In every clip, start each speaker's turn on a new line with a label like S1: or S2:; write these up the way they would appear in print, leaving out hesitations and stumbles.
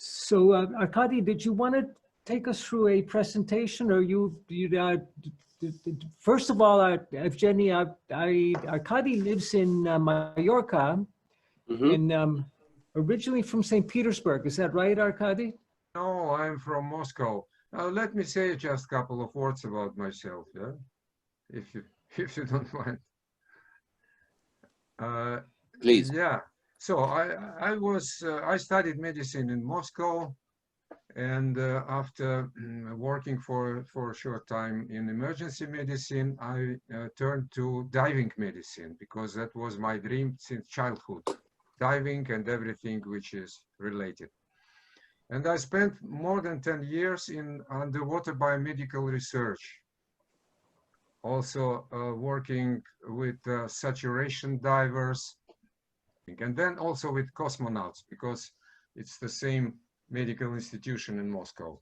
S1: So, Arkadi, did you want to take us through a presentation, or first of all, Evgeny, Arkadi lives in Mallorca, and originally from St. Petersburg. Is that right, Arkadi?
S2: No, I'm from Moscow. Let me say just a couple of words about myself, yeah, if you don't mind.
S3: Please.
S2: Yeah. So I studied medicine in Moscow, and after working for a short time in emergency medicine, I turned to diving medicine because that was my dream since childhood, diving and everything which is related. And I spent more than 10 years in underwater biomedical research, also working with saturation divers, and then also with cosmonauts, because it's the same medical institution in Moscow.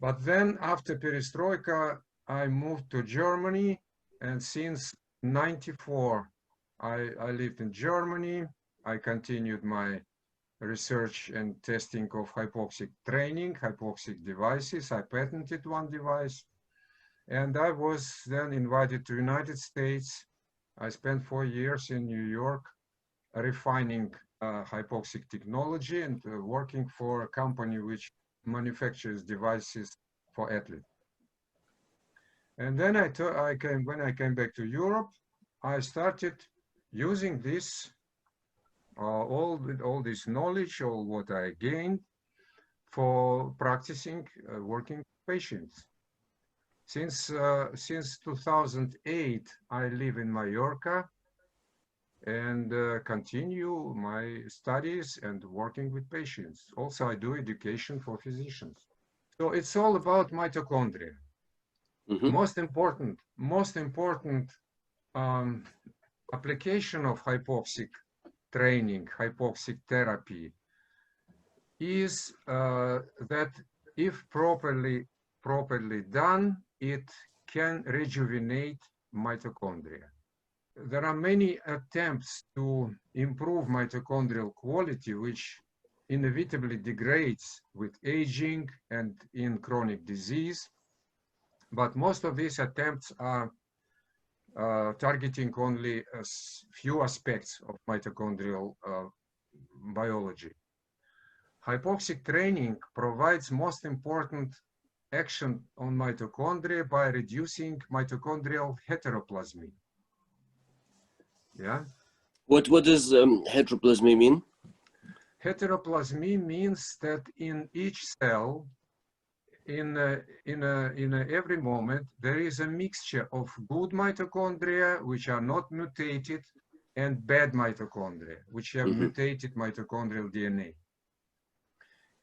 S2: But then after perestroika, I moved to Germany, and since '94, I lived in Germany. I continued my research and testing of hypoxic training, hypoxic devices. I patented one device, and I was then invited to United States. I spent 4 years in New York refining hypoxic technology and working for a company which manufactures devices for athletes. And then when I came back to Europe, I started using this all this knowledge, all what I gained, for practicing working with patients. Since 2008, I live in Mallorca and continue my studies and working with patients. Also, I do education for physicians. So it's all about mitochondria. Most important application of hypoxic training, hypoxic therapy, is that if properly done, it can rejuvenate mitochondria. There are many attempts to improve mitochondrial quality, which inevitably degrades with aging and in chronic disease. But most of these attempts are targeting only a few aspects of mitochondrial biology. Hypoxic training provides most important action on mitochondria by reducing mitochondrial heteroplasmy. Yeah.
S3: What does heteroplasmy mean?
S2: Heteroplasmy means that in each cell, in every moment, there is a mixture of good mitochondria, which are not mutated, and bad mitochondria, which have mutated mitochondrial DNA.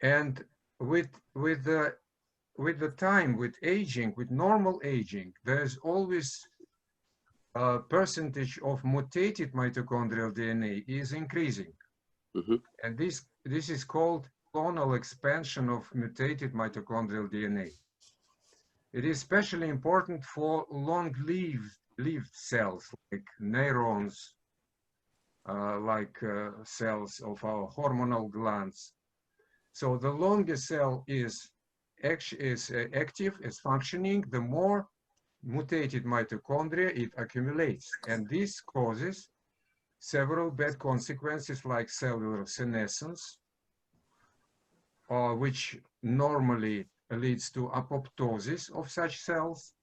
S2: And with the time, with aging, with normal aging, there's always a percentage of mutated mitochondrial DNA is increasing. And this is called clonal expansion of mutated mitochondrial DNA. It is especially important for long-lived cells like neurons, like cells of our hormonal glands. So the longer cell is active, is functioning, the more mutated mitochondria it accumulates. And this causes several bad consequences like cellular senescence, which normally leads to apoptosis of such cells.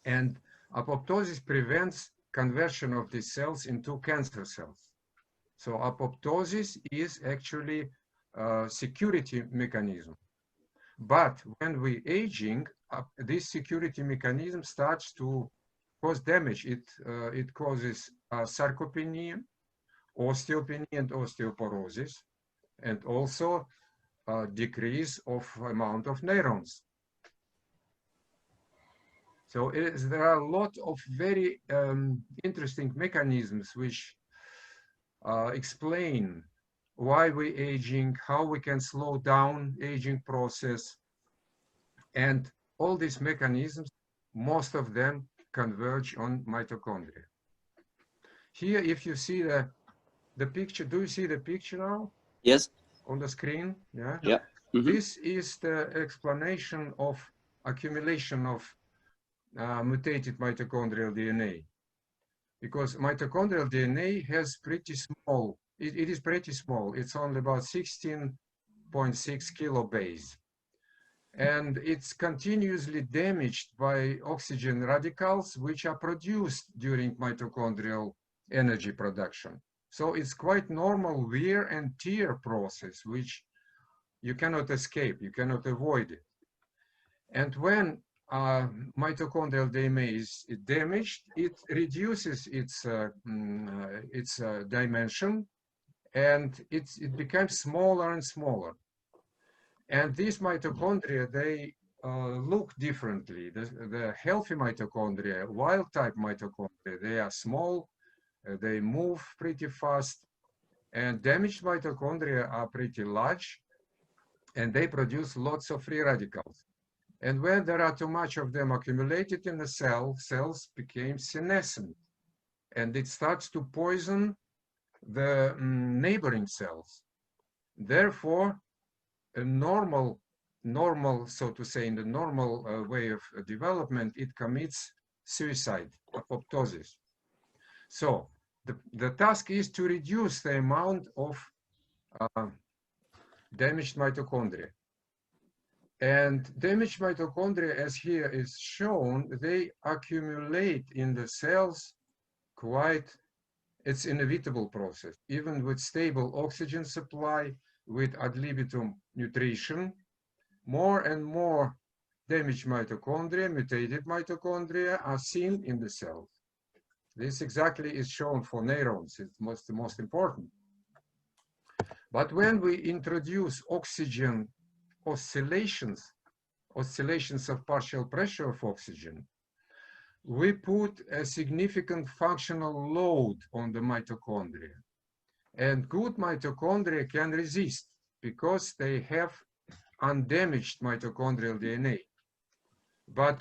S2: And apoptosis prevents conversion of these cells into cancer cells. So apoptosis is actually a security mechanism. But when we're aging, this security mechanism starts to cause damage. It causes sarcopenia, osteopenia, and osteoporosis, and also decrease of amount of neurons. So there are a lot of very interesting mechanisms which explain why we're aging, how we can slow down aging process. And all these mechanisms, most of them converge on mitochondria. Here, if you see the picture, do you see the picture now?
S3: Yes.
S2: on the screen. Yeah.
S3: Yeah.
S2: This is the explanation of accumulation of mutated mitochondrial DNA. Because mitochondrial DNA has pretty small, it is pretty small. It's only about 16.6 kilobase. And it's continuously damaged by oxygen radicals, which are produced during mitochondrial energy production. So it's quite normal wear and tear process, which you cannot escape, you cannot avoid it. And when mitochondrial DNA is damaged, it reduces its dimension, and it becomes smaller and smaller. And these mitochondria, they look differently. The healthy mitochondria, wild-type mitochondria, they are small, they move pretty fast, and damaged mitochondria are pretty large, and they produce lots of free radicals. And when there are too much of them accumulated in the cell, cells become senescent, and it starts to poison the neighboring cells. Therefore, a normal, so to say, in the normal way of development, it commits suicide, apoptosis. So the task is to reduce the amount of damaged mitochondria. And damaged mitochondria, as here is shown, they accumulate in the cells quite, it's an inevitable process. Even with stable oxygen supply, with ad libitum nutrition, more and more damaged mitochondria, mutated mitochondria are seen in the cells. This exactly is shown for neurons. It's the most important. But when we introduce oxygen oscillations of partial pressure of oxygen, we put a significant functional load on the mitochondria. And good mitochondria can resist because they have undamaged mitochondrial DNA. But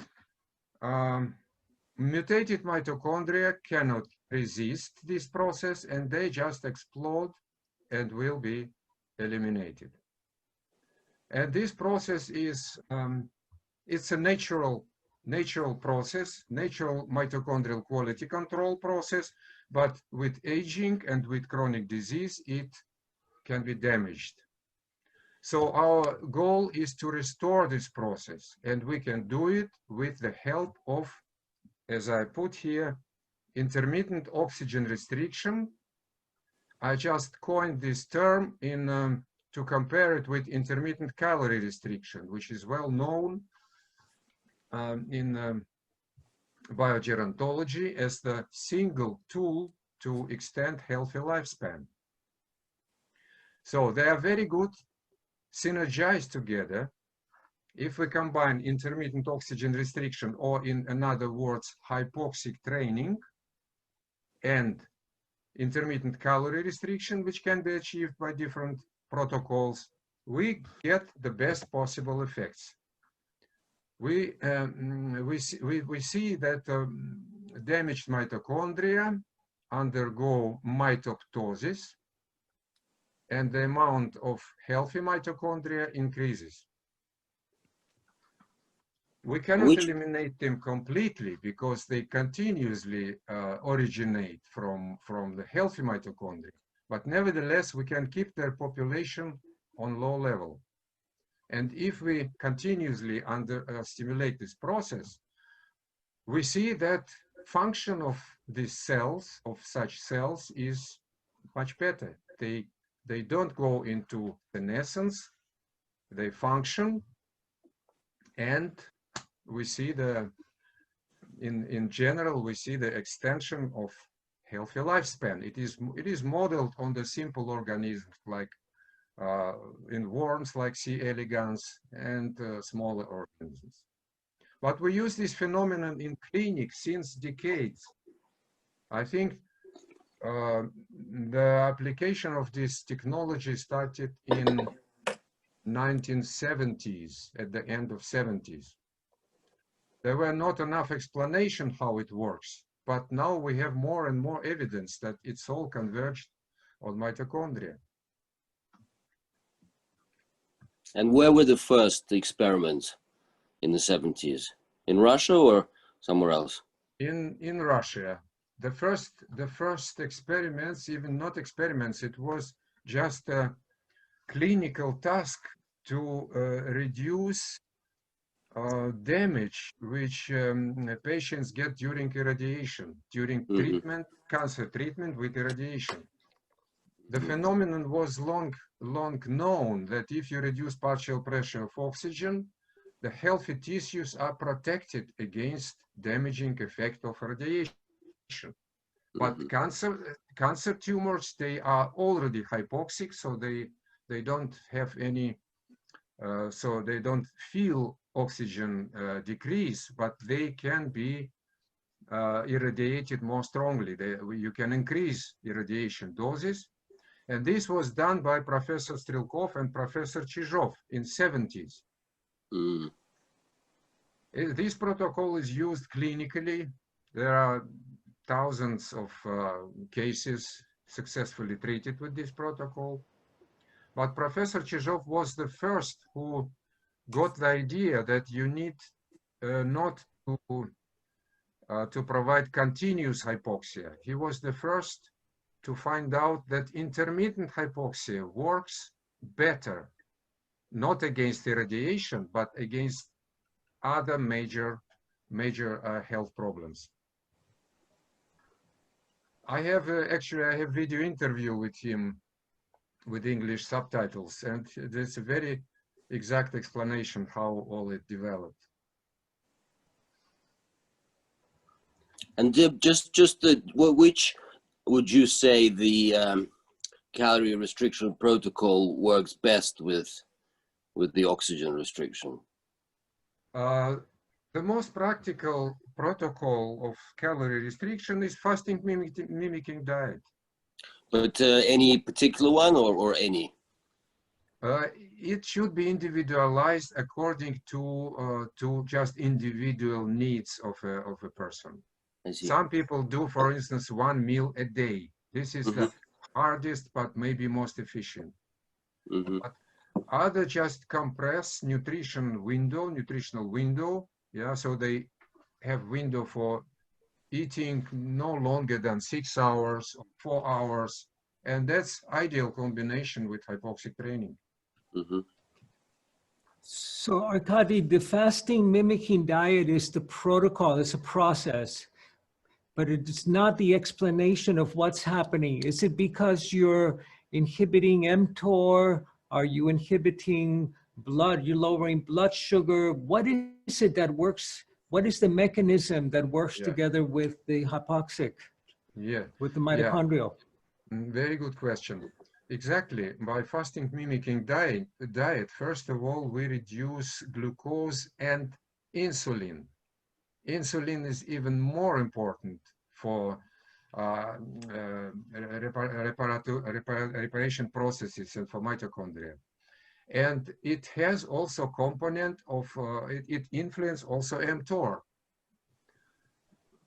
S2: mutated mitochondria cannot resist this process, and they just explode and will be eliminated. And this process is, it's a natural process, natural mitochondrial quality control process, but with aging and with chronic disease, it can be damaged. So our goal is to restore this process, and we can do it with the help of, as I put here, intermittent oxygen restriction. I just coined this term in to compare it with intermittent calorie restriction, which is well known in biogerontology as the single tool to extend healthy lifespan. So they are very good, synergized together. If we combine intermittent oxygen restriction, or in other words, hypoxic training, and intermittent calorie restriction, which can be achieved by different protocols, we get the best possible effects. We see that damaged mitochondria undergo mitoptosis, and the amount of healthy mitochondria increases. We cannot eliminate them completely because they continuously originate from the healthy mitochondria. But nevertheless, we can keep their population on low level. And if we continuously stimulate this process, we see that function of these cells, of such cells, is much better. They don't go into senescence, they function, and we see in general, we see the extension of healthy lifespan. It is modeled on the simple organisms like in worms like C. elegans and smaller organisms. But we use this phenomenon in clinic since decades. I think the application of this technology started in 1970s, at the end of 70s. There were not enough explanation how it works, but now we have more and more evidence that it's all converged on mitochondria.
S3: And where were the first experiments in the 70s? In Russia or somewhere else?
S2: In Russia. The first experiments, even not experiments, it was just a clinical task to reduce damage which patients get during irradiation, during treatment, cancer treatment with irradiation. The phenomenon was long known that if you reduce partial pressure of oxygen, the healthy tissues are protected against damaging effect of radiation. But cancer tumors, they are already hypoxic, so they don't have any, so they don't feel oxygen decrease, but they can be irradiated more strongly. You can increase irradiation doses. And this was done by Professor Strelkov and Professor Chizhov in 70s. This protocol is used clinically. There are thousands of cases successfully treated with this protocol. But Professor Chizhov was the first who got the idea that you need not to provide continuous hypoxia. He was the first to find out that intermittent hypoxia works better, not against irradiation, but against other major health problems. I have actually I have video interview with him with English subtitles, and there's a very exact explanation how all it developed.
S3: And which would you say the calorie restriction protocol works best with the oxygen restriction?
S2: The most practical protocol of calorie restriction is fasting mimicking diet.
S3: But any particular one or any?
S2: It should be individualized according to just individual needs of a person. Some people do, for instance, 1 meal a day. This is the hardest, but maybe most efficient. But others just compress nutritional window, yeah, so they have window for eating no longer than 6 hours or 4 hours, and that's ideal combination with hypoxic training.
S1: So Arkadi, the fasting mimicking diet is the protocol, it's a process, but it's not the explanation of what's happening. Is it because you're inhibiting mTOR? Are you inhibiting blood? You're lowering blood sugar? What is it that works? What is the mechanism that works together with the hypoxic? With the mitochondrial?
S2: Very good question. Exactly. By fasting mimicking diet, first of all, we reduce glucose and insulin. Insulin is even more important for reparation processes and for mitochondria. And it has also component of, it influences also mTOR.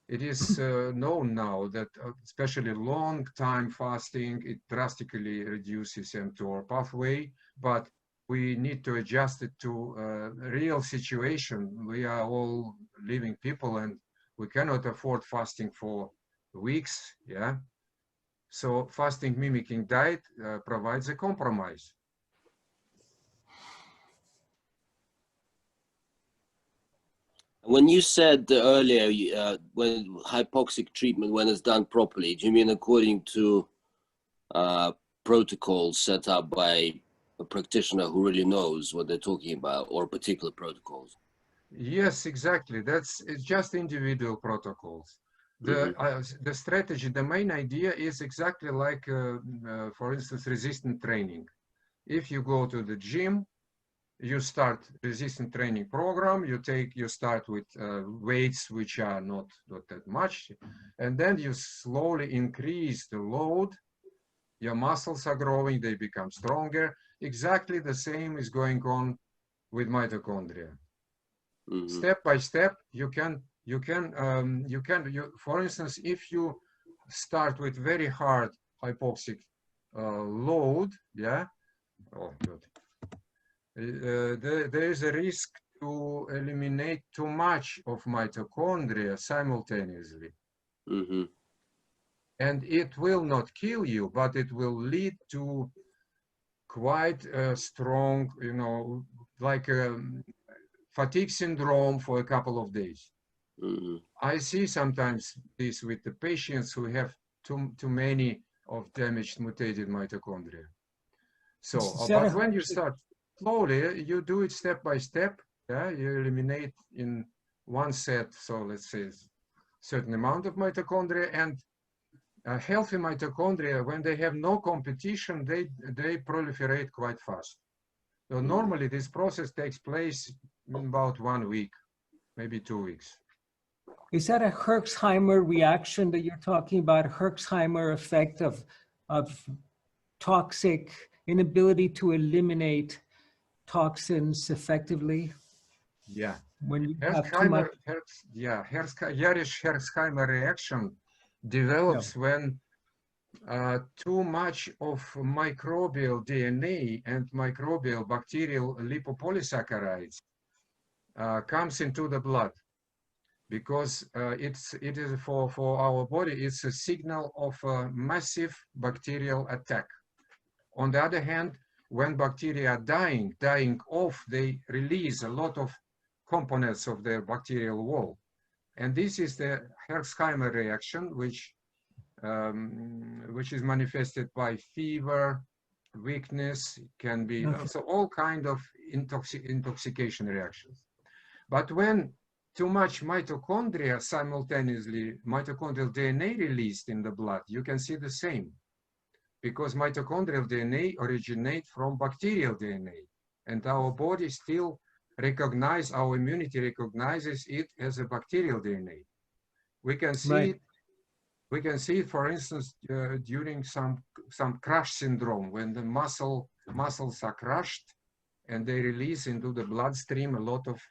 S2: It is known now that especially long time fasting, it drastically reduces mTOR pathway, but we need to adjust it to a real situation. We are all living people and we cannot afford fasting for weeks, yeah? So fasting mimicking diet provides a compromise.
S3: When you said earlier, when hypoxic treatment, when it's done properly, do you mean according to protocols set up by a practitioner who really knows what they're talking about, or particular protocols?
S2: Yes, exactly. It's just individual protocols. The strategy, the main idea is exactly like, for instance, resistance training. If you go to the gym, you start resistance training program, you start with weights which are not that much, and then you slowly increase the load. Your muscles are growing, they become stronger. Exactly the same is going on with mitochondria. Step by step, for instance, if you start with very hard hypoxic load, yeah, oh good. there is a risk to eliminate too much of mitochondria simultaneously.
S3: Mm-hmm.
S2: And it will not kill you, but it will lead to quite a strong, you know, like a fatigue syndrome for a couple of days.
S3: Mm-hmm.
S2: I see sometimes this with the patients who have too many of damaged mutated mitochondria. So,
S1: Is that
S2: but
S1: a
S2: when you
S1: Herxheimer-
S2: start slowly, you do it step by step. Yeah, you eliminate in one set. So let's say certain amount of mitochondria, and healthy mitochondria, when they have no competition, they proliferate quite fast. So normally this process takes place in about 1 week, maybe 2 weeks.
S1: Is that a Herxheimer reaction that you're talking about? Herxheimer effect of toxic inability to eliminate toxins effectively
S2: Yeah.
S1: when you have too much.
S2: Herxheimer reaction develops when too much of microbial DNA and microbial bacterial lipopolysaccharides comes into the blood, because it is for our body, it's a signal of a massive bacterial attack. On the other hand, when bacteria are dying off, they release a lot of components of their bacterial wall. And this is the Herxheimer reaction, which is manifested by fever, weakness, can be also all kind of intoxication reactions. But when too much mitochondria simultaneously, mitochondrial DNA released in the blood, you can see the same, because mitochondrial DNA originate from bacterial DNA, and our body still our immunity recognizes it as a bacterial DNA. We can see it, for instance, during some crush syndrome, when the muscles are crushed and they release into the bloodstream a lot of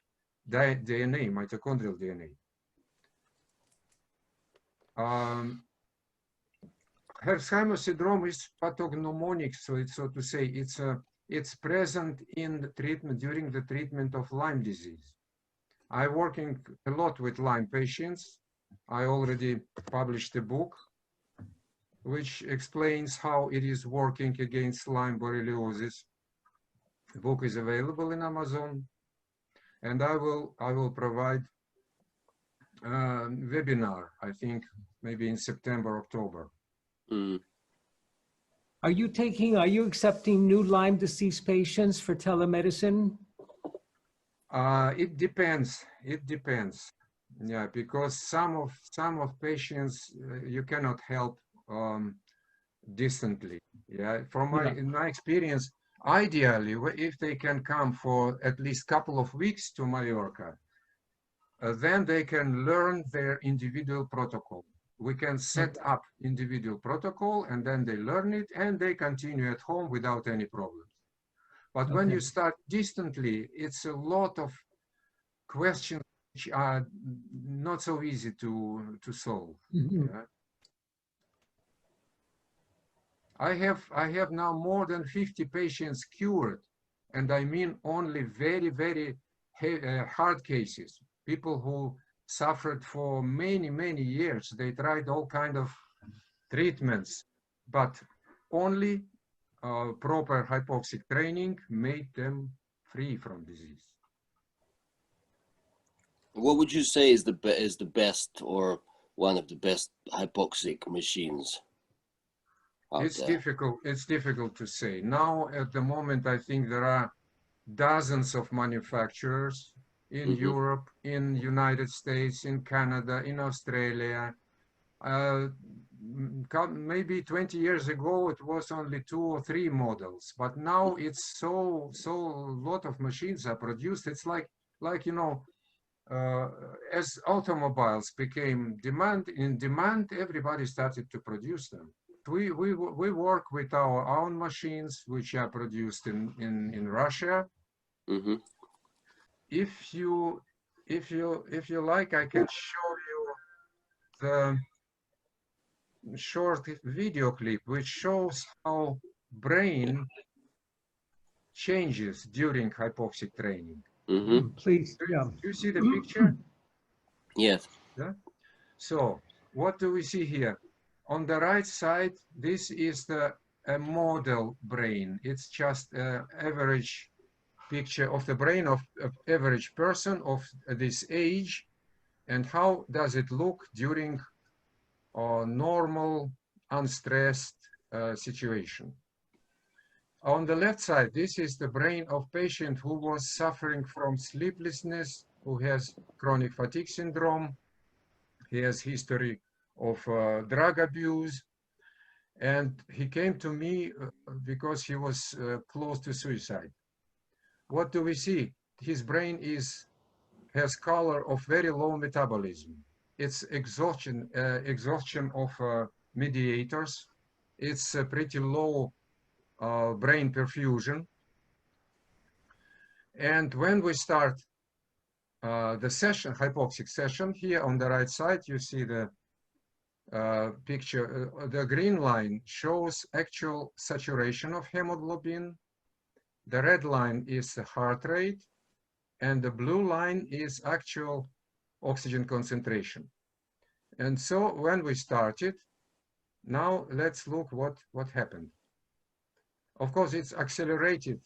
S2: DNA, mitochondrial DNA. Herxheimer syndrome is pathognomonic, so to say, it's present in the treatment, during the treatment of Lyme disease. I'm working a lot with Lyme patients. I already published a book which explains how it is working against Lyme borreliosis. The book is available in Amazon, and I will provide a webinar, I think maybe in September, October.
S3: Mm.
S1: Are you accepting new Lyme disease patients for telemedicine?
S2: It depends. It depends. Yeah, because some of patients you cannot help distantly. Yeah, in my experience, ideally, if they can come for at least a couple of weeks to Mallorca, then they can learn their individual protocol. We can set up individual protocol, and then they learn it, and they continue at home without any problems. But when you start distantly, it's a lot of questions which are not so easy to solve. Yeah? I have now more than 50 patients cured, and I mean only very, very hard cases. People who suffered for many, many years. They tried all kind of treatments, but only proper hypoxic training made them free from disease.
S3: What would you say is the best or one of the best hypoxic machines out there?
S2: It's difficult to say. Now, at the moment, I think there are dozens of manufacturers in Europe, in United States, in Canada, in Australia. Maybe 20 years ago, it was only 2 or 3 models, but now it's so a lot of machines are produced. It's like you know, as automobiles became in demand, everybody started to produce them. We work with our own machines, which are produced in Russia. If you like, I can show you the short video clip which shows how brain changes during hypoxic training.
S3: Mm-hmm.
S1: Please,
S2: Do
S1: yeah.
S2: you see the picture?
S3: Yes.
S2: Yeah. So what do we see here? On the right side, this is a model brain. It's just an average picture of the brain of average person of this age, and how does it look during a normal, unstressed situation. On the left side, this is the brain of patient who was suffering from sleeplessness, who has chronic fatigue syndrome. He has history of drug abuse, and he came to me because he was close to suicide. What do we see? His brain has color of very low metabolism. It's exhaustion of mediators. It's a pretty low brain perfusion. And when we start the session, hypoxic session, here on the right side, you see the picture. The green line shows actual saturation of hemoglobin. The red line is the heart rate, and the blue line is actual oxygen concentration. And so when we started, now let's look what happened. Of course, it's accelerated.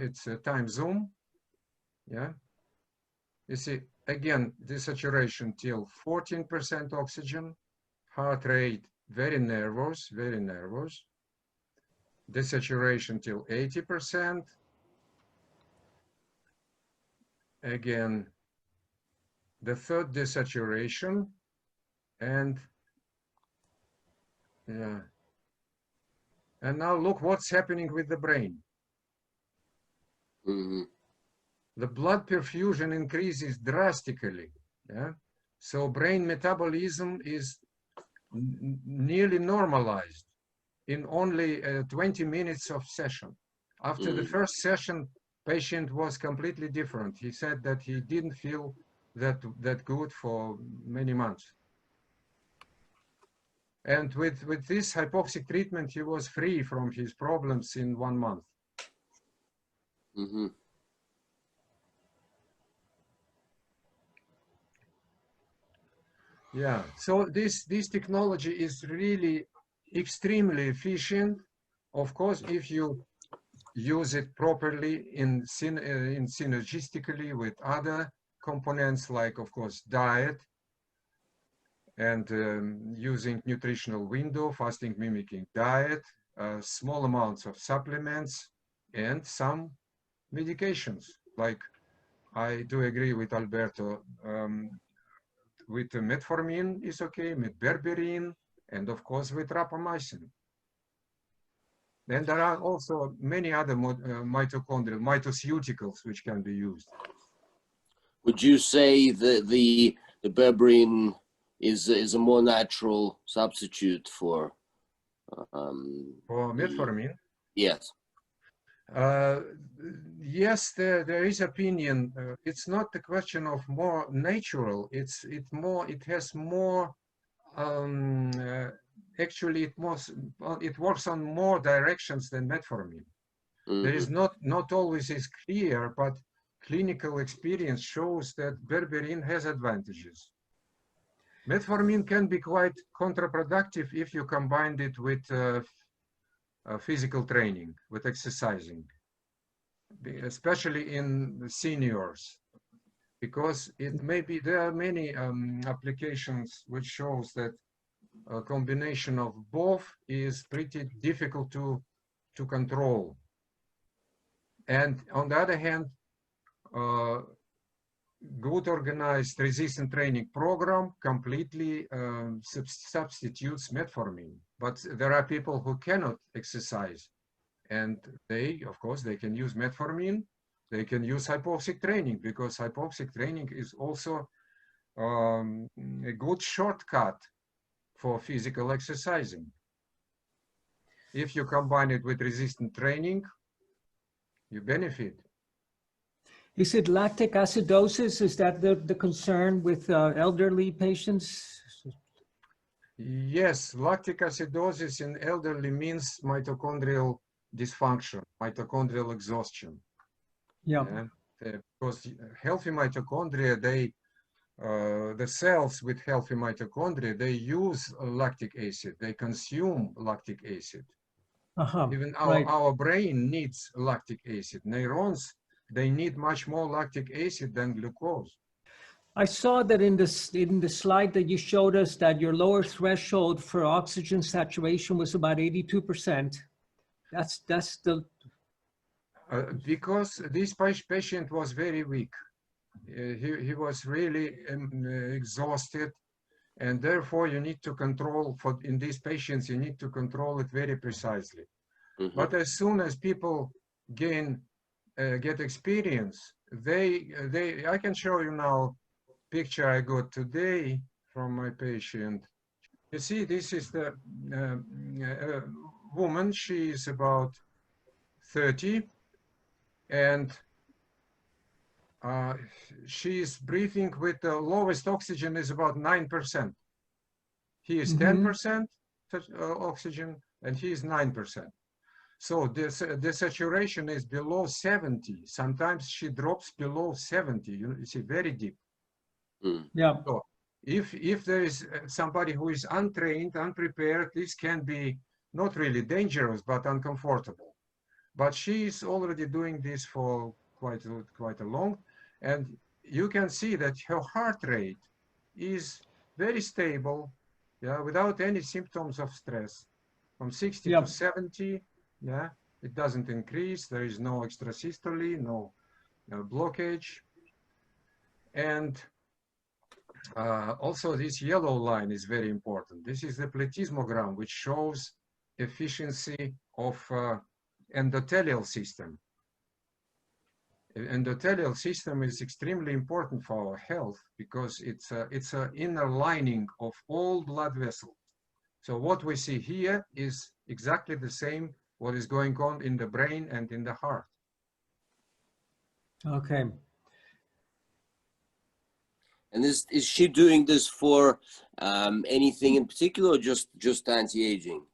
S2: It's a time zoom. Yeah. You see, again, the saturation till 14% oxygen, heart rate very nervous, very nervous. Desaturation till 80%. Again, the third desaturation, and yeah. And now look what's happening with the brain.
S3: Mm-hmm.
S2: The blood perfusion increases drastically. Yeah. So brain metabolism is nearly normalized in only 20 minutes of session. After the first session, patient was completely different. He said that he didn't feel that good for many months. And with this hypoxic treatment, he was free from his problems in 1 month.
S3: Mm-hmm.
S2: Yeah, so this technology is really extremely efficient. Of course, if you use it properly in synergistically with other components, like, of course, diet, and using nutritional window, fasting mimicking diet, small amounts of supplements, and some medications. Like, I do agree with Alberto, with metformin is okay, with berberine, and of course with rapamycin. Then there are also many other mitochondrial mitoceuticals which can be used.
S3: Would you say that the berberine is a more natural substitute for
S2: Metformin?
S3: Yes.
S2: Yes, there is opinion. It's not a question of more natural. It has more. Actually, it works on more directions than metformin.
S3: Mm-hmm.
S2: There is not always is clear, but clinical experience shows that berberine has advantages. Metformin can be quite counterproductive if you combine it with physical training, with exercising, especially in seniors, because there are many applications which shows that a combination of both is pretty difficult to control. And on the other hand, good organized resistance training program completely substitutes metformin. But there are people who cannot exercise, and of course, they can use metformin. They can use hypoxic training, because hypoxic training is also a good shortcut for physical exercising. If you combine it with resistant training, you benefit.
S1: Is it lactic acidosis? Is that the concern with elderly patients?
S2: Yes, lactic acidosis in elderly means mitochondrial dysfunction, mitochondrial exhaustion.
S1: Yeah.
S2: Because healthy mitochondria, the cells with healthy mitochondria, they use lactic acid, they consume lactic acid. Even our brain needs lactic acid. Neurons, they need much more lactic acid than glucose.
S1: I saw that in the slide that you showed us that your lower threshold for oxygen saturation was about 82%. That's the...
S2: Because this patient was very weak. He was really exhausted, and therefore you need to control, in these patients, you need to control it very precisely. But as soon as people get experience, I can show you now picture I got today from my patient. You see, this is the woman. She is about 30, and she is breathing with the lowest oxygen is about 9%. He is 10% oxygen, and he is 9%. So the saturation is below 70. Sometimes she drops below 70. You see, very deep.
S1: Yeah.
S2: So if there is somebody who is untrained, unprepared, this can be not really dangerous, but uncomfortable. But she is already doing this for quite a long, and you can see that her heart rate is very stable, yeah, without any symptoms of stress, from 60 to 70. Yeah, it doesn't increase. There is no extrasystole, no blockage. And also this yellow line is very important. This is the plethysmogram, which shows efficiency of endothelial system. Endothelial system is extremely important for our health because it's an inner lining of all blood vessels. So what we see here is exactly the same what is going on in the brain and in the heart.
S1: Okay.
S3: And is she doing this for anything in particular, or just anti-aging?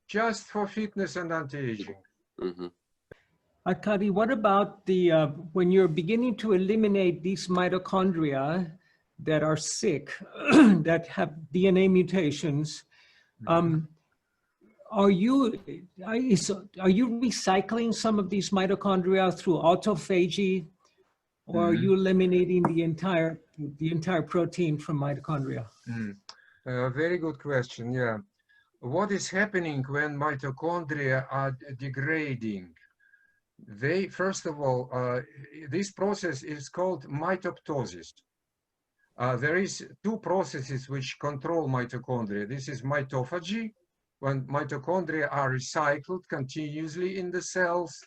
S2: Just for fitness and anti-aging.
S1: Arkadi, what about the when you're beginning to eliminate these mitochondria that are sick, that have DNA mutations? Are you recycling some of these mitochondria through autophagy, or are you eliminating the entire protein from mitochondria?
S2: Very good question. Yeah, what is happening when mitochondria are degrading? They, first of all, this process is called mitoptosis. There is two processes which control mitochondria. This is mitophagy, when mitochondria are recycled continuously in the cells.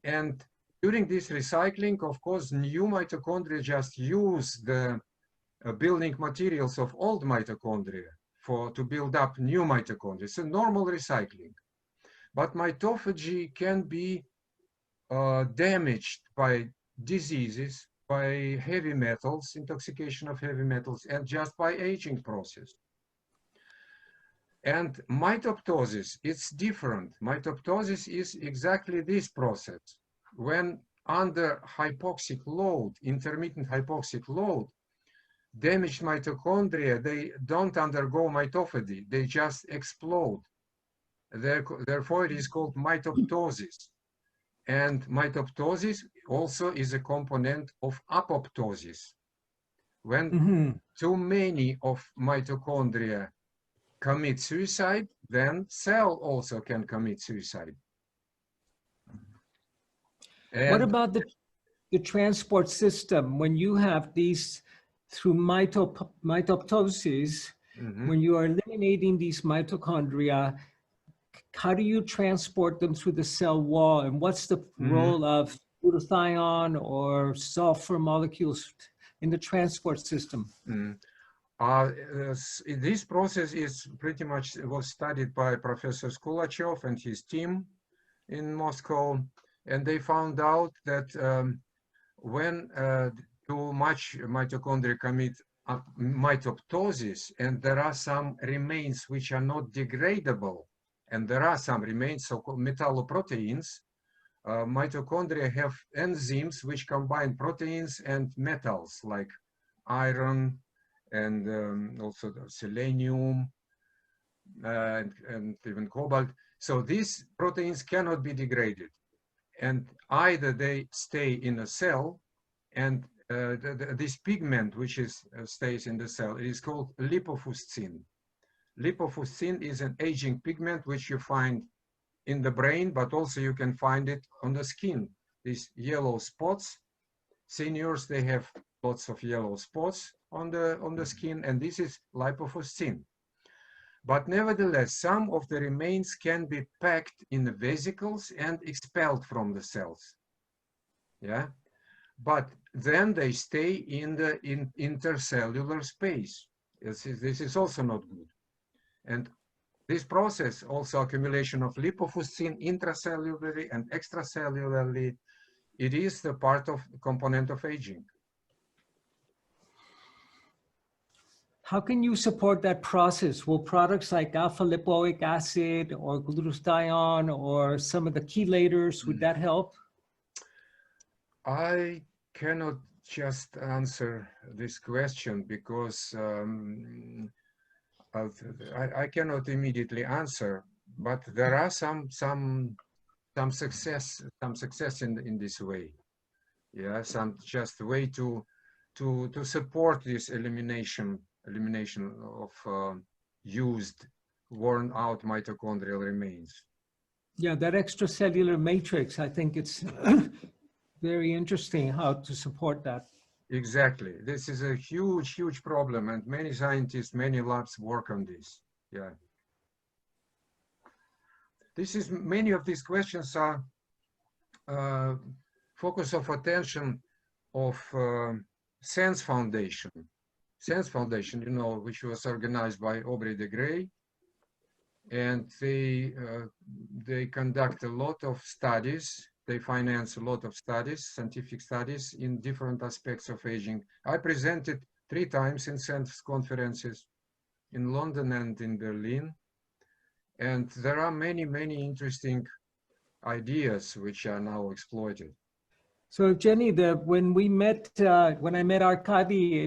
S2: And during this recycling, of course, new mitochondria just use the building materials of old mitochondria to build up new mitochondria. It's a normal recycling. But mitophagy can be damaged by diseases, by heavy metals, intoxication of heavy metals, and just by aging process. And mitoptosis, it's different. Mitoptosis is exactly this process. When under hypoxic load, intermittent hypoxic load, damaged mitochondria, they don't undergo mitophagy, they just explode. Therefore, it is called mitoptosis. And mitoptosis also is a component of apoptosis. When too many of mitochondria commit suicide, then cell also can commit suicide. And
S1: what about the transport system? When you have these through mitoptosis, when you are eliminating these mitochondria, how do you transport them through the cell wall? And what's the role of glutathione or sulfur molecules in the transport system?
S2: This process is pretty much was studied by Professor Skulachev and his team in Moscow, and they found out that when too much mitochondria commit mitoptosis, and there are some remains which are not degradable and there are some remains, so-called metalloproteins. Mitochondria have enzymes which combine proteins and metals like iron and also the selenium and even cobalt. So these proteins cannot be degraded, and either they stay in a cell, and this pigment which stays in the cell is called lipofuscin. Lipofuscin is an aging pigment which you find in the brain, but also you can find it on the skin. These yellow spots, seniors, they have lots of yellow spots on the skin, and this is lipofuscin. But nevertheless, some of the remains can be packed in the vesicles and expelled from the cells. Yeah, but then they stay in the intercellular space. This is also not good. And this process, also accumulation of lipofuscin intracellularly and extracellularly, it is the part of component of aging.
S1: How can you support that process? Will products like alpha-lipoic acid or glutathione or some of the chelators, would that help?
S2: I cannot just answer this question because I cannot immediately answer, but there are some success in this way. Yeah, some just way to support this elimination of used, worn out mitochondrial remains.
S1: Yeah, that extracellular matrix, I think it's very interesting how to support that.
S2: Exactly. This is a huge problem, and many scientists, many labs work on this. Yeah. Many of these questions are focus of attention of Sense Foundation. Sense Foundation, you know, which was organized by Aubrey de Grey, and they conduct a lot of studies. They finance a lot of studies, scientific studies in different aspects of aging. I presented 3 times in Sense conferences in London and in Berlin. And there are many interesting ideas which are now exploited.
S1: So Jenny, when I met Arkadi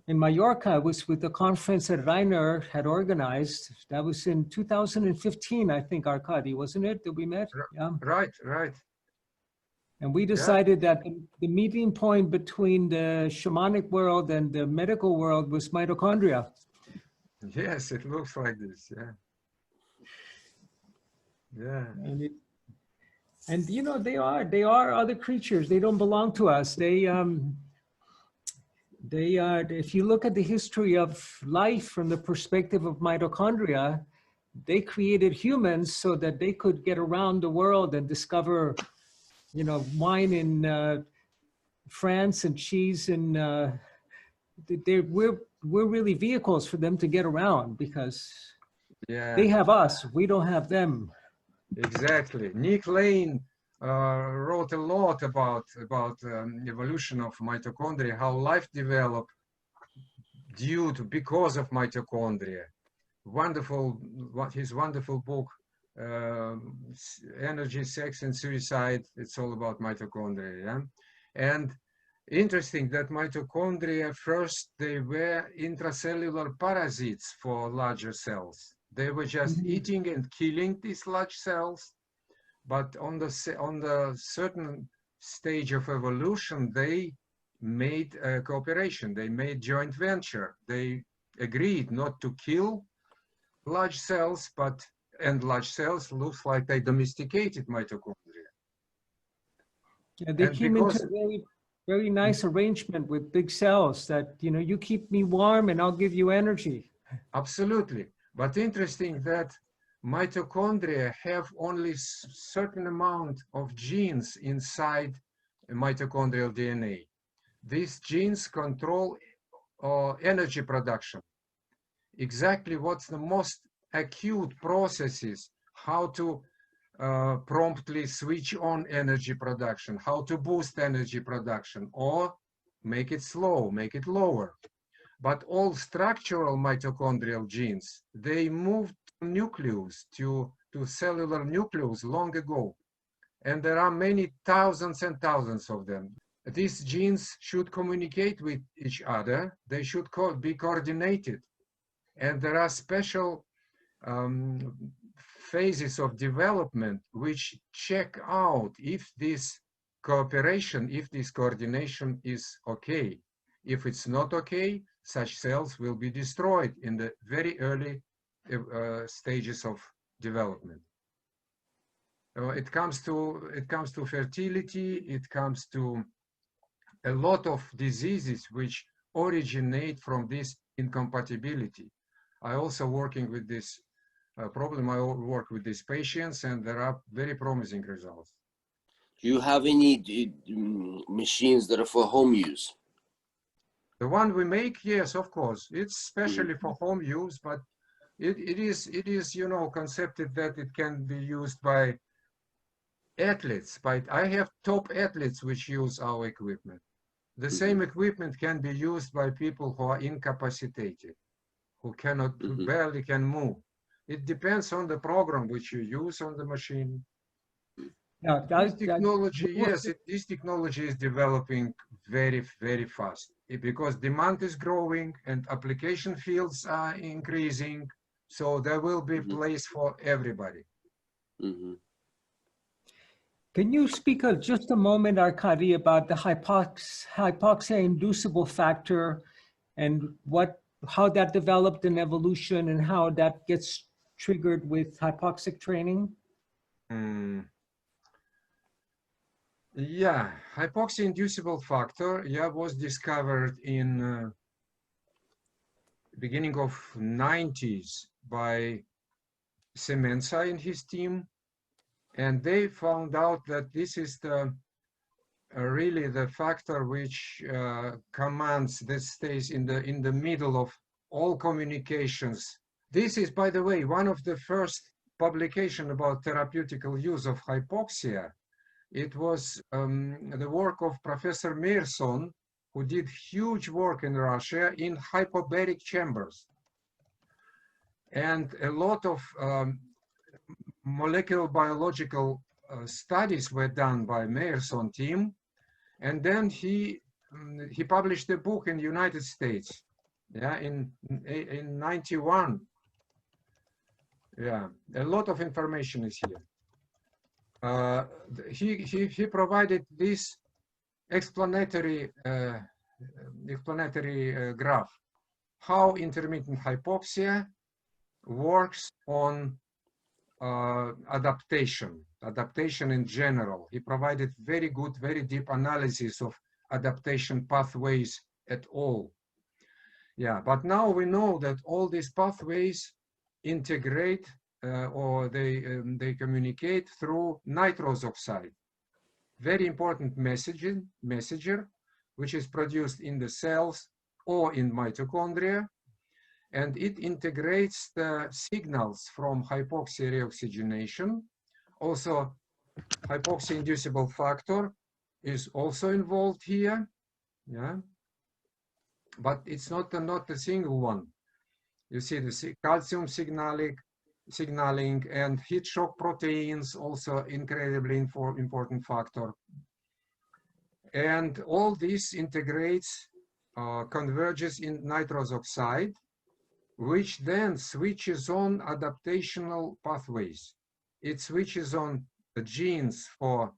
S1: in Mallorca, was with the conference that Rainer had organized. That was in 2015, I think, Arkadi, wasn't it, that we met? Yeah.
S2: Right.
S1: And we decided that the meeting point between the shamanic world and the medical world was mitochondria.
S2: Yes, it looks like this, yeah.
S1: And you know, they are other creatures. They don't belong to us. If you look at the history of life from the perspective of mitochondria, they created humans so that they could get around the world and discover, you know, wine in France and cheese in, we're really vehicles for them to get around because they have us, we don't have them.
S2: Exactly. Nick Lane wrote a lot about evolution of mitochondria, how life developed because of mitochondria. His wonderful book, Energy, Sex, and Suicide. It's all about mitochondria. Yeah? And interesting that mitochondria first, they were intracellular parasites for larger cells. They were just eating and killing these large cells. But on the certain stage of evolution, they made a cooperation. They made joint venture. They agreed not to kill large cells, and large cells looks like they domesticated mitochondria.
S1: Yeah, they came into a very, very nice arrangement with big cells that, you know, you keep me warm and I'll give you energy.
S2: Absolutely. But interesting that mitochondria have only certain amount of genes inside mitochondrial DNA. These genes control energy production. Exactly what's the most acute processes, how to promptly switch on energy production, how to boost energy production, or make it slow, make it lower. But all structural mitochondrial genes, they move to nucleus, to cellular nucleus long ago. And there are many thousands and thousands of them. These genes should communicate with each other. They should be coordinated. And there are special phases of development which check out if this cooperation, if this coordination is okay. If it's not okay, such cells will be destroyed in the very early stages of development. It comes to fertility, it comes to a lot of diseases which originate from this incompatibility. I also working with this problem. I work with these patients, and there are very promising results.
S3: Do you have any machines that are for home use?
S2: The one we make, yes, of course. It's specially for home use, but it is, you know, conceived that it can be used by athletes. I have top athletes which use our equipment. The same equipment can be used by people who are incapacitated, who cannot, barely can move. It depends on the program which you use on the machine.
S1: Now,
S2: This technology, yes, this technology is developing very, very fast because demand is growing and application fields are increasing. So there will be place for everybody.
S1: Can you speak just a moment, Arkadi, about the hypoxia-inducible factor and how that developed in evolution and how that gets triggered with hypoxic training?
S2: Yeah, hypoxia-inducible factor, was discovered in beginning of 90s by Semenza and his team. And they found out that this is the really the factor which commands, that stays in the middle of all communications. This is, by the way, one of the first publication about therapeutical use of hypoxia. It was the work of Professor Meyerson, who did huge work in Russia in hypobaric chambers. And a lot of molecular biological studies were done by Meyerson team, and then he published a book in the United States, in 91. A lot of information is here. He provided this explanatory graph, how intermittent hypoxia works on adaptation in general. He provided very good, very deep analysis of adaptation pathways at all. But now we know that all these pathways integrate or they communicate through nitrous oxide, very important messenger, which is produced in the cells or in mitochondria. And it integrates the signals from hypoxia reoxygenation. Also, hypoxia-inducible factor is also involved here, but it's not a single one. You see the calcium signaling and heat shock proteins, also incredibly important factor. And all this integrates, converges in nitrous oxide, which then switches on adaptational pathways. It switches on the genes for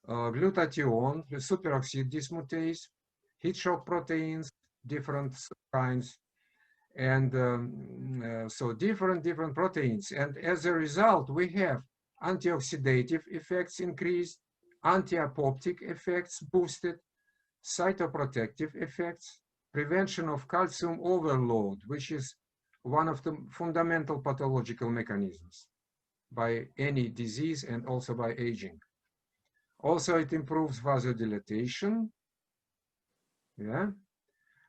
S2: glutathione, the superoxide dismutase, heat shock proteins, different kinds, and so different proteins. And as a result, we have antioxidative effects increased, anti-apoptic effects boosted, cytoprotective effects, prevention of calcium overload, which is one of the fundamental pathological mechanisms by any disease and also by aging. Also, it improves vasodilatation.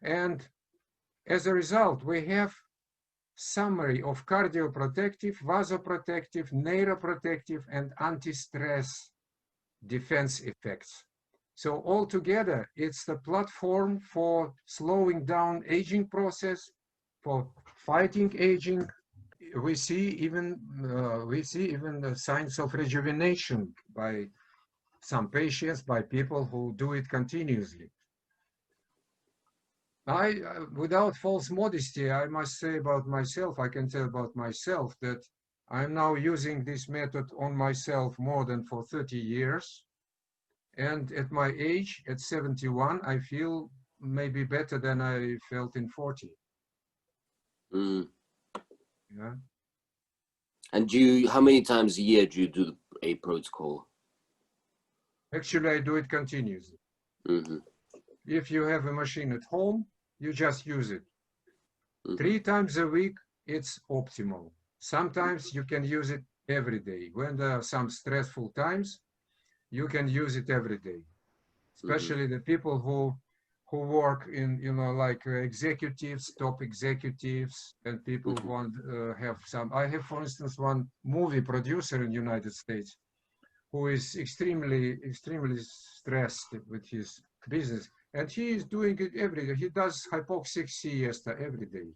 S2: And as a result, we have summary of cardioprotective, vasoprotective, neuroprotective, and anti-stress defense effects. So altogether, it's the platform for slowing down aging process, for fighting aging we see even the signs of rejuvenation by some patients, by people who do it continuously. Without false modesty, I must say about myself, I can tell about myself that I'm now using this method on myself more than for 30 years. And at my age, at 71, I feel maybe better than I felt in 40.
S3: Mm.
S2: Yeah.
S3: And how many times a year do you do a protocol?
S2: Actually, I do it continuously.
S3: Mm-hmm.
S2: If you have a machine at home, you just use it.
S3: Mm-hmm.
S2: 3 times a week, it's optimal. Sometimes you can use it every day. When there are some stressful times, you can use it every day. Especially the people who work in, like executives, top executives, and people who want have some. I have, for instance, one movie producer in the United States who is extremely stressed with his business, and he is doing it every day. He does hypoxic siesta every day.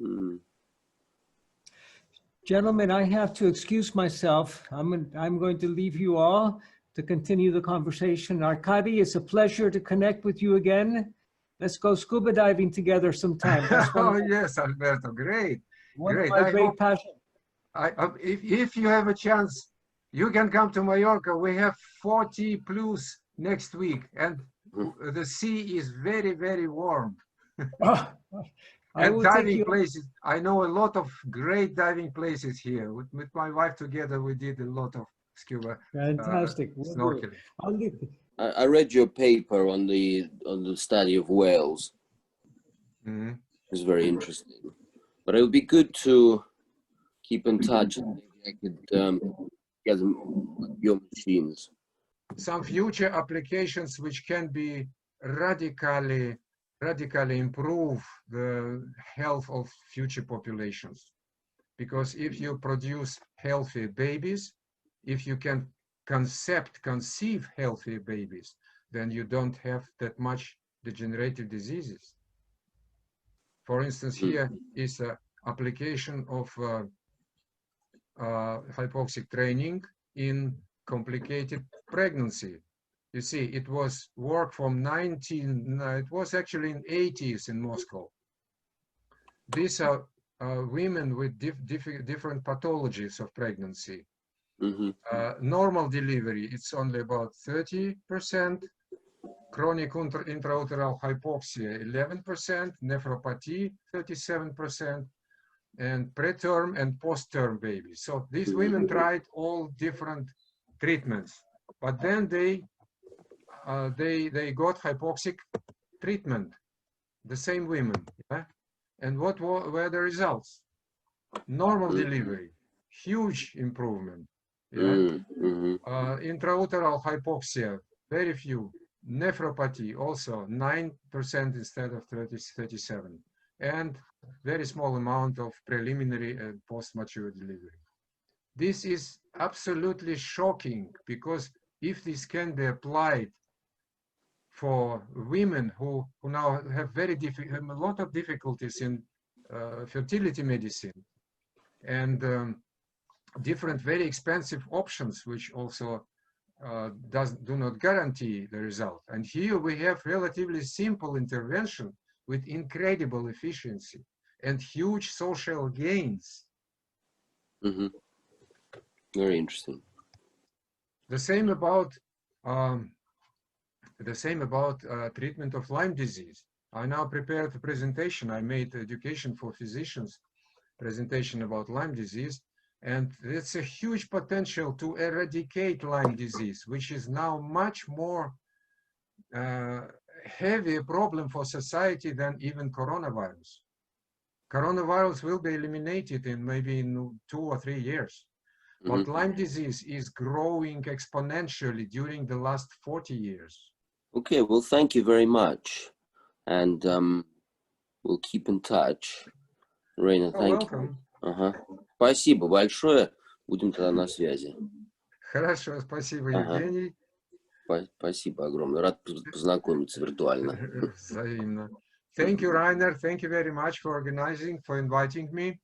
S3: Mm-hmm.
S1: Gentlemen, I have to excuse myself. I'm going to leave you all to continue the conversation. Arkadi, it's a pleasure to connect with you again. Let's go scuba diving together sometime. That's
S2: Oh yes, Alberto, great, great.
S1: My
S2: I
S1: great
S2: hope,
S1: passion.
S2: if you have a chance, you can come to Mallorca. We have 40 plus next week, and the sea is very, very warm. And diving places, I know a lot of great diving places here. With my wife together, we did a lot of scuba.
S1: Fantastic.
S2: Snorkeling.
S3: I read your paper on the study of whales.
S2: Mm-hmm.
S3: It was very interesting. But it would be good to keep in touch, and maybe I could get your machines.
S2: Some future applications which can be radically improve the health of future populations. Because if you produce healthy babies, if you can conceive healthy babies, then you don't have that much degenerative diseases. For instance, here is an application of hypoxic training in complicated pregnancy. You see, it was work from it was actually in 80s in Moscow. These are women with different pathologies of pregnancy.
S3: Mm-hmm.
S2: Normal delivery, it's only about 30%. Chronic intrauteral hypoxia, 11%. Nephropathy, 37%. And preterm and post-term babies. So these women tried all different treatments, but then they got hypoxic treatment, the same women. Yeah? And what were the results? Normal delivery, huge improvement. Yeah? Intrauteral hypoxia, very few. Nephropathy, also 9% instead of 37. And very small amount of preliminary and post-mature delivery. This is absolutely shocking, because if this can be applied for women who now have a lot of difficulties in fertility medicine, and different very expensive options, which also do not guarantee the result. And here we have relatively simple intervention with incredible efficiency and huge social gains.
S3: Very interesting.
S2: The same about treatment of Lyme disease. I now prepared a presentation. I made education for physicians presentation about Lyme disease, and it's a huge potential to eradicate Lyme disease, which is now much more heavy problem for society than even coronavirus. Coronavirus will be eliminated in maybe 2 or 3 years. But Lyme disease is growing exponentially during the last 40 years.
S3: Okay, well, thank you very much. And we'll keep in touch. Raina, thank you. Спасибо большое. Будем тогда на связи.
S2: Хорошо, спасибо, Евгений.
S3: Спасибо огромное. Рад познакомиться виртуально.
S2: Взаимно. Thank you, Rainer. Thank you very much for organizing, for inviting me.